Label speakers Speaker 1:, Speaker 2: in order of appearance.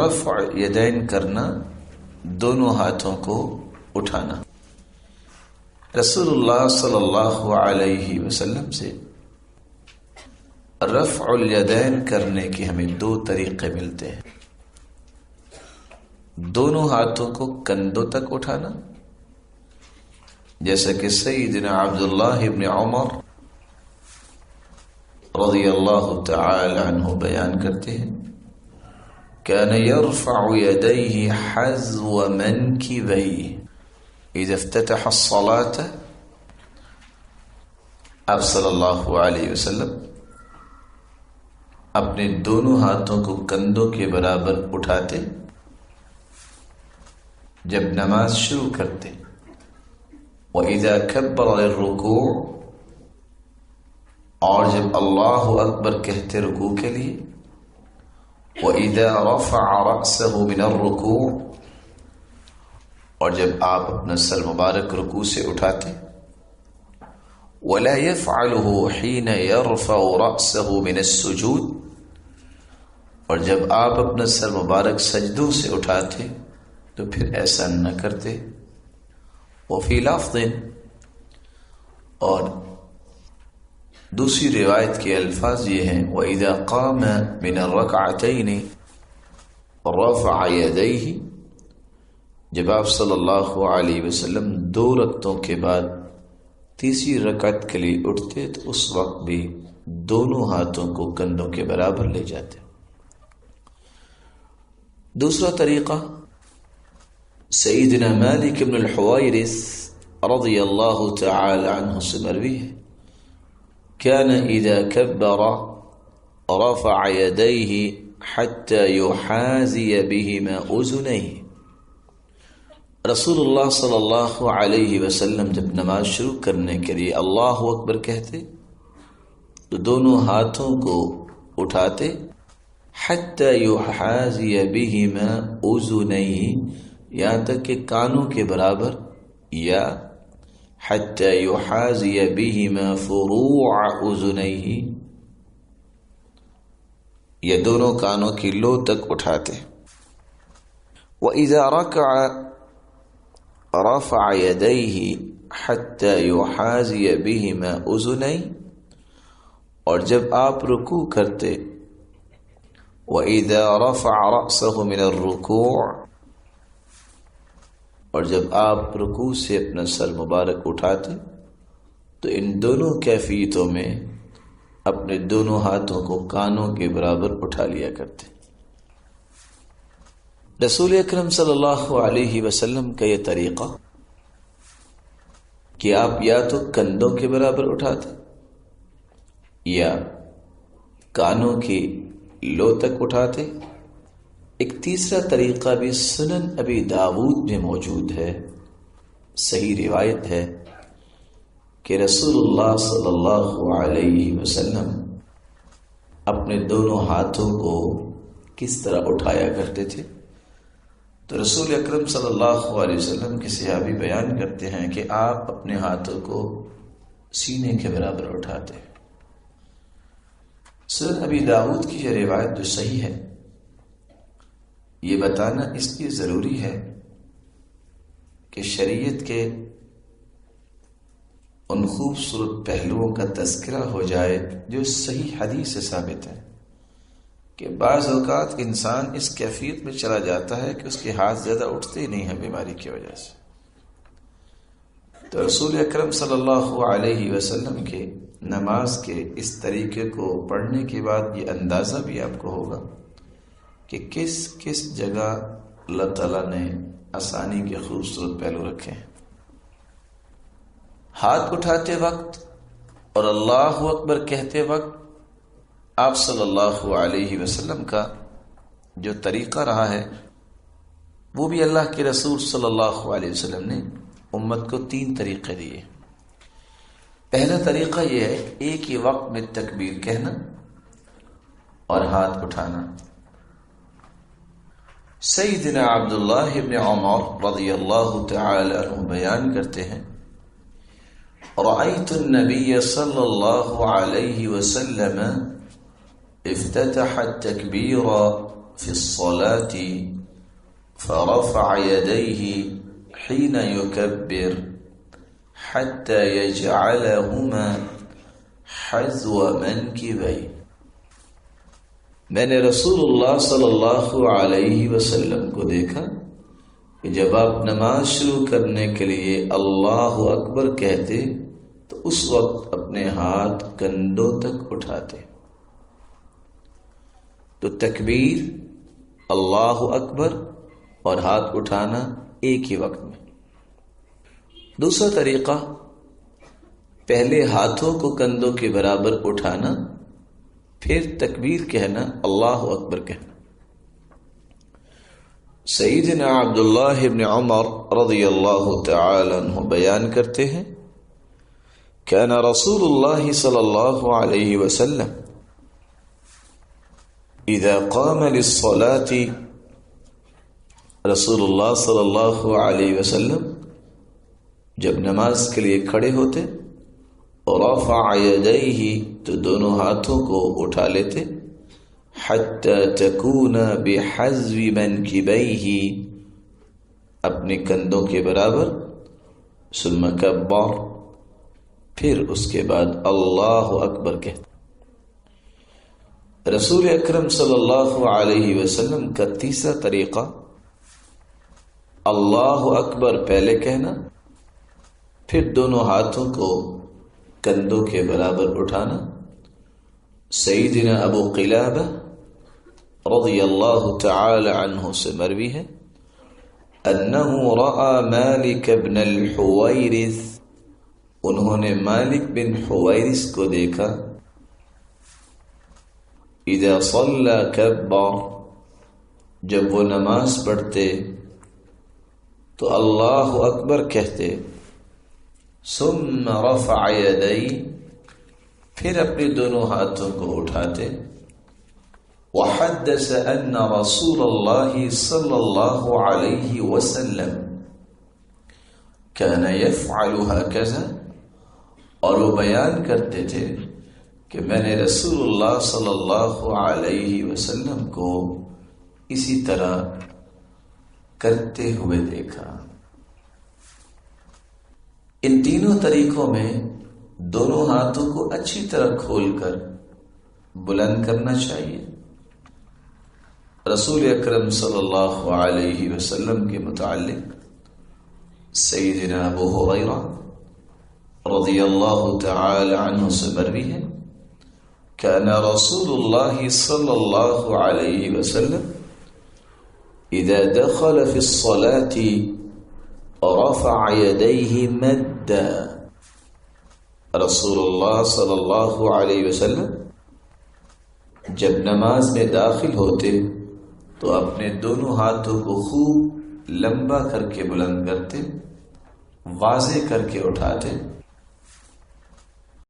Speaker 1: رفع یدین کرنا، دونوں ہاتھوں کو اٹھانا۔ رسول اللہ صلی اللہ علیہ وسلم سے رفع الیدین کرنے کے ہمیں دو طریقے ملتے ہیں۔ دونوں ہاتھوں کو کندھوں تک اٹھانا، جیسا کہ سیدنا عبداللہ ابن عمر رضی اللہ تعالی عنہ بیان کرتے ہیں، كان يرفع يديه حذو منكبيه اذا افتتح الصلاة۔ آپ صلی اللہ علیہ وسلم اپنے دونوں ہاتھوں کو کندھوں کے برابر اٹھاتے جب نماز شروع کرتے، وَإِذَا كَبَّرَ لِلرُّكُوعِ، اور جب اللہ اکبر کہتے رکوع کے لیے، وَإِذَا رَفَعَ رَأْسَهُ مِنَ الرُّكُوعِ، اور جب آپ اپنا سر مبارک رکوع سے اٹھاتے، وَلَا يَفْعَلُهُ حِينَ يَرْفَعُ رَأْسَهُ مِنَ السُّجُودِ، اور جب آپ اپنا سر مبارک سجدوں سے اٹھاتے تو پھر ایسا نہ کرتے۔ وفی لفظ، اور دوسری روایت کے الفاظ یہ ہیں، وَإِذَا قَامَ مِنَ الرَّكْعَتَيْنِ رَفَعَ يَدَيْهِ، جب آپ صلی اللہ علیہ وسلم دو رکعتوں کے بعد تیسری رکعت کے لیے اٹھتے تو اس وقت بھی دونوں ہاتھوں کو کندھوں کے برابر لے جاتے۔ دوسرا طریقہ سیدنا مالک بن الحویرث رضی اللہ تعالی عنہ سے مروی ہے، كان اذا كبر رفع يديه حتى يحاذي بهما اذنيه۔ رسول اللہ صلی اللہ علیہ وسلم جب نماز شروع کرنے کے لیے اللہ اکبر کہتے تو دونوں ہاتھوں کو اٹھاتے، حتى يحاذي بهما اذنيه، یہاں تک کہ کانوں کے برابر، یا حتی یحاذی بہما فروع اذنیہ، یا دونوں کانوں کی لو تک اٹھاتے۔ وَإِذَا رَكَعَ رَفَعَ يَدَيْهِ حَتَّى يُحَاذِيَ بِهِمَا أُذُنَيْهِ، اور جب آپ رکوع کرتے، وَإِذَا رَفَعَ رَأْسَهُ مِنَ الرُّكُوعِ، اور جب آپ رکوع سے اپنا سر مبارک اٹھاتے تو ان دونوں کیفیتوں میں اپنے دونوں ہاتھوں کو کانوں کے برابر اٹھا لیا کرتے۔ رسول اکرم صلی اللہ علیہ وسلم کا یہ طریقہ کہ آپ یا تو کندھوں کے برابر اٹھاتے یا کانوں کی لو تک اٹھاتے۔ ایک تیسرا طریقہ بھی سنن ابی داود میں موجود ہے، صحیح روایت ہے کہ رسول اللہ صلی اللہ علیہ وسلم اپنے دونوں ہاتھوں کو کس طرح اٹھایا کرتے تھے۔ تو رسول اکرم صلی اللہ علیہ وسلم کے صحابی بیان کرتے ہیں کہ آپ اپنے ہاتھوں کو سینے کے برابر اٹھاتے۔ سنن ابی داود کی یہ روایت جو صحیح ہے، یہ بتانا اس لیے ضروری ہے کہ شریعت کے ان خوبصورت پہلوؤں کا تذکرہ ہو جائے جو صحیح حدیث سے ثابت ہے کہ بعض اوقات انسان اس کیفیت میں چلا جاتا ہے کہ اس کے ہاتھ زیادہ اٹھتے ہی نہیں ہیں بیماری کی وجہ سے۔ تو رسول اکرم صلی اللہ علیہ وسلم کے نماز کے اس طریقے کو پڑھنے کے بعد یہ اندازہ بھی آپ کو ہوگا کہ کس کس جگہ اللہ تعالیٰ نے آسانی کے خوبصورت پہلو رکھے ہیں۔ ہاتھ اٹھاتے وقت اور اللہ اکبر کہتے وقت آپ صلی اللہ علیہ وسلم کا جو طریقہ رہا ہے وہ بھی اللہ کے رسول صلی اللہ علیہ وسلم نے امت کو 3 طریقے دیے۔ پہلا طریقہ یہ ہے ایک ہی وقت میں تکبیر کہنا اور ہاتھ اٹھانا۔ سیدنا عبداللہ ابن عمر رضی اللہ تعالی عنہ بیان کرتے ہیں، رأيت النبي صلى الله عليه وسلم افتتح التكبير في الصلاة فرفع يديه حين يكبر حتى يجعلهما حذو منكبيه. میں نے رسول اللہ صلی اللہ علیہ وسلم کو دیکھا کہ جب آپ نماز شروع کرنے کے لیے اللہ اکبر کہتے تو اس وقت اپنے ہاتھ کندھوں تک اٹھاتے. تو تکبیر، اللہ اکبر اور ہاتھ اٹھانا ایک ہی وقت میں. دوسرا طریقہ، پہلے ہاتھوں کو کندھوں کے برابر اٹھانا، پھر تکبیر کہنا، اللہ اکبر کہنا. سیدنا عبداللہ ابن عمر رضی اللہ تعالی عنہ بیان کرتے ہیں، كان رسول اللہ صلی اللہ علیہ وسلم اذا قام للصلاة، رسول اللہ صلی اللہ علیہ وسلم جب نماز کے لیے کھڑے ہوتے رفع یدیہ تو دونوں ہاتھوں کو اٹھا لیتے، حتی تکون بحذو منکبیہ اپنے کندھوں کے برابر، ثم کبر پھر اس کے بعد اللہ اکبر کہتے. رسول اکرم صلی اللہ علیہ وسلم کا تیسرا طریقہ، اللہ اکبر پہلے کہنا، پھر دونوں ہاتھوں کو کندھوں کے برابر اٹھانا. سیدنا ابو قلابہ رضی اللہ تعالی عنہ سے مروی ہے انہ رأى مالک بن الحویرث، انہوں نے مالک بن حویرث کو دیکھا، اذا صلى کبر، جب وہ نماز پڑھتے تو اللہ اکبر کہتے، ثم رفع یدی پھر اپنے دونوں ہاتھوں کو اٹھاتے. وحدث ان رسول اللہ صلی اللہ علیہ وسلم كان يفعل هكذا، اور وہ بیان کرتے تھے کہ میں نے رسول اللہ صلی اللہ علیہ وسلم کو اسی طرح کرتے ہوئے دیکھا. ان تینوں طریقوں میں دونوں ہاتھوں کو اچھی طرح کھول کر بلند کرنا چاہیے. رسول اکرم صلی اللہ علیہ وسلم کے متعلق سیدنا ابو ہریرہ رضی اللہ تعالی عنہ سے مروی ہے، كان رسول اللہ صلی اللہ علیہ وسلم اذا دخل في الصلاة رفع يديه مدا، رسول اللہ صلی اللہ علیہ وسلم جب نماز میں داخل ہوتے تو اپنے دونوں ہاتھوں کو خوب لمبا کر کے بلند کرتے، واضح کر کے اٹھاتے.